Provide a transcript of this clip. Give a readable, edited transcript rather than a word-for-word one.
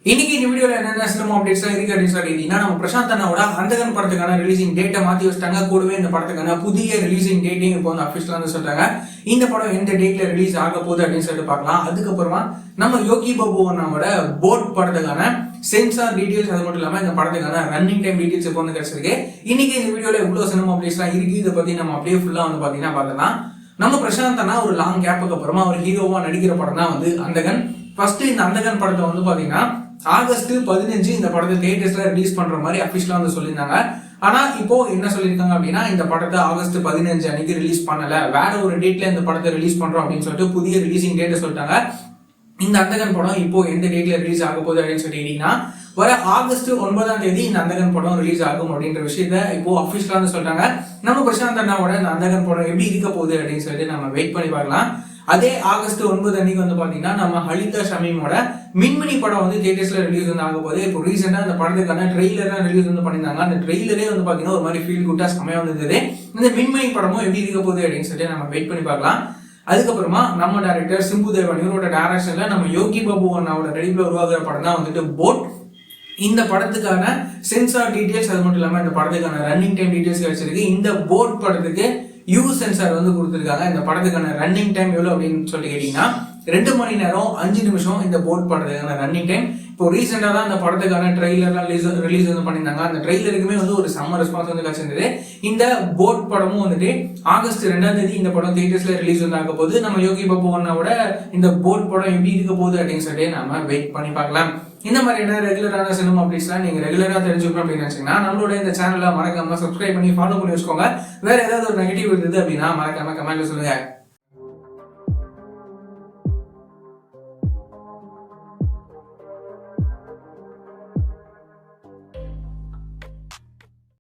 இன்னைக்கு இந்த வீடியோல என்னென்ன சினிமா அப்டேட்ஸ் இருக்கு அப்படின்னு சொல்லிட்டீங்கன்னா, நம்ம பிரசாந்த் அண்ணாவோட அந்தகன் படத்துக்கான ரிலீசிங் டேட்டை மாத்தி வச்சிட்டாங்க. கூடவே இந்த படத்துக்கான புதிய ரிலீசிங் டேட்டையும் இப்போ வந்து அபிஷியலா வந்து சொல்றாங்க. இந்த படம் எந்த டேட்ல ரிலீஸ் ஆக போகுது அப்படின்னு சொல்லிட்டு பார்க்கலாம். அதுக்கப்புறமா நம்ம யோகி பாபு அண்ணாவோட போட் படத்துக்கான சென்சார் டீடைல்ஸ், அது மட்டும் இல்லாம இந்த படத்துக்கான ரன்னிங் டைம் டீடைல்ஸ் இப்போ வந்து கிடைச்சிருக்கு. இன்னைக்கு இந்த வீடியோல இவ்வளவு சினிமா அப்டேட்ஸ்லாம் இருக்கு. இதை பத்தி நம்ம அப்படியே ஃபுல்லா வந்து பாத்தீங்கன்னா பார்க்கலாம். நம்ம பிரசாந்த் அண்ணா ஒரு லாங் கேப்புக்கு அப்புறமா ஒரு ஹீரோவா நடிக்கிற படம் தான் வந்து அந்தகன். ஃபர்ஸ்ட் இந்த அந்தகன் படத்தை வந்து பாத்தீங்கன்னா ஆகஸ்ட் 15 இந்த படத்தை தியேட்டர்ஸ்ல ரிலீஸ் பண்ற மாதிரி அபிஷியலா வந்து சொல்லியிருந்தாங்க. ஆனா இப்போ என்ன சொல்லியிருக்காங்க அப்படின்னா, இந்த படத்தை ஆகஸ்ட் 15 அன்னைக்கு ரிலீஸ் பண்ணல, வேற ஒரு டேட்ல இந்த படத்தை ரிலீஸ் பண்றோம் அப்படின்னு சொல்லிட்டு புதிய ரிலீசிங் டேட் சொல்லிட்டாங்க. இந்த அந்தகன் படம் இப்போ எந்த டேட்ல ரிலீஸ் ஆக போகுது அப்படின்னு சொல்லிட்டீங்கன்னா, வர ஆகஸ்ட் 9 இந்த அந்தகன் படம் ரிலீஸ் ஆகும் அப்படின்ற விஷயத்த இப்போ அபிஷியலா வந்து சொல்றாங்க. நம்ம பிரசாந்த் அண்ணாவோட இந்த அந்தகன் படம் எப்படி இருக்க போகுது அப்படின்னு சொல்லிட்டு நம்ம வெயிட் பண்ணி பார்க்கலாம். அதே ஆகஸ்ட் 9 அன்னைக்கு வந்து பாத்தீங்கன்னா, நம்ம ஹலிதா ஷமீமோட மின்மினி படம் வந்து தியேட்டர்ஸ்ல ரிலீஸ் வந்து ஆக போகுது. இப்போ ரீசெண்டா அந்த படத்துக்கான ட்ரெய்லர் ரிலீஸ் வந்து பண்ணியிருந்தாங்க. அந்த ட்ரெய்லரே வந்து பாத்தீங்கன்னா ஒரு மாதிரி ஃபீல் குட்டா செமையா வந்தது. இந்த மின்மினி படமும் எப்படி இருக்க போகுது அப்படின்னு சொல்லிட்டு நம்ம வெயிட் பண்ணி பார்க்கலாம். அதுக்கப்புறமா நம்ம டைரக்டர் சிம்பு தேவன் இவரோட டைரக்ஷன்ல நம்ம யோகி பாபு அண்ணாவோட நடிப்புல உருவாகிற படம் தான் வந்துட்டு போட். இந்த படத்துக்கான சென்சார் டீடைல்ஸ், அது மட்டும் இல்லாம இந்த படத்துக்கான ரன்னிங் டைம் டீடைல்ஸ் கிடைச்சிருக்கு. இந்த போட் படத்துக்கு யூ சென்சார் வந்து கொடுத்துருக்காங்க. இந்த படத்துக்கான ரன்னிங் டைம் எவ்வளவு அப்படின்னு சொல்லி கேட்டீங்கன்னா 2 மணி நேரம் 5 நிமிஷம் இந்த போட் படத்துக்கான ரன்னிங் டைம். இப்போ ரீசெண்டா தான் அந்த படத்துக்கான ட்ரெய்லர்லாம் ரிலீஸ் வந்து பண்ணியிருந்தாங்க. அந்த ட்ரெய்லருக்குமே வந்து ஒரு செம்ம ரெஸ்பான்ஸ் வந்து கிடைச்சிருந்தது. இந்த போட் படமும் வந்துட்டு ஆகஸ்ட் 2 இந்த படம் தியேட்டர்ஸ்ல ரிலீஸ் வந்து ஆக போகுது. நம்ம யோகி பாபு அண்ணாவோட இந்த போட் படம் எப்படி இருக்க போகுது அப்படின்னு சொல்லிட்டு நம்ம வெயிட் பண்ணி பார்க்கலாம். இந்த மாதிரியான ரெகுலரான சினிமா அப்டேட்ஸ்லாம் நீங்க ரெகுலரா தெரிஞ்சுக்கணும் அப்படின்னு நினைச்சீங்கன்னா, நம்மளோட இந்த சேனலை மறக்காம சப்ஸ்கிரைப் பண்ணி ஃபாலோ பண்ணி வச்சுக்கோங்க. வேற ஏதாவது ஒரு நெகட்டிவ் இருந்தது அப்படின்னா மறக்காம கமெண்ட்ல சொல்லுங்க.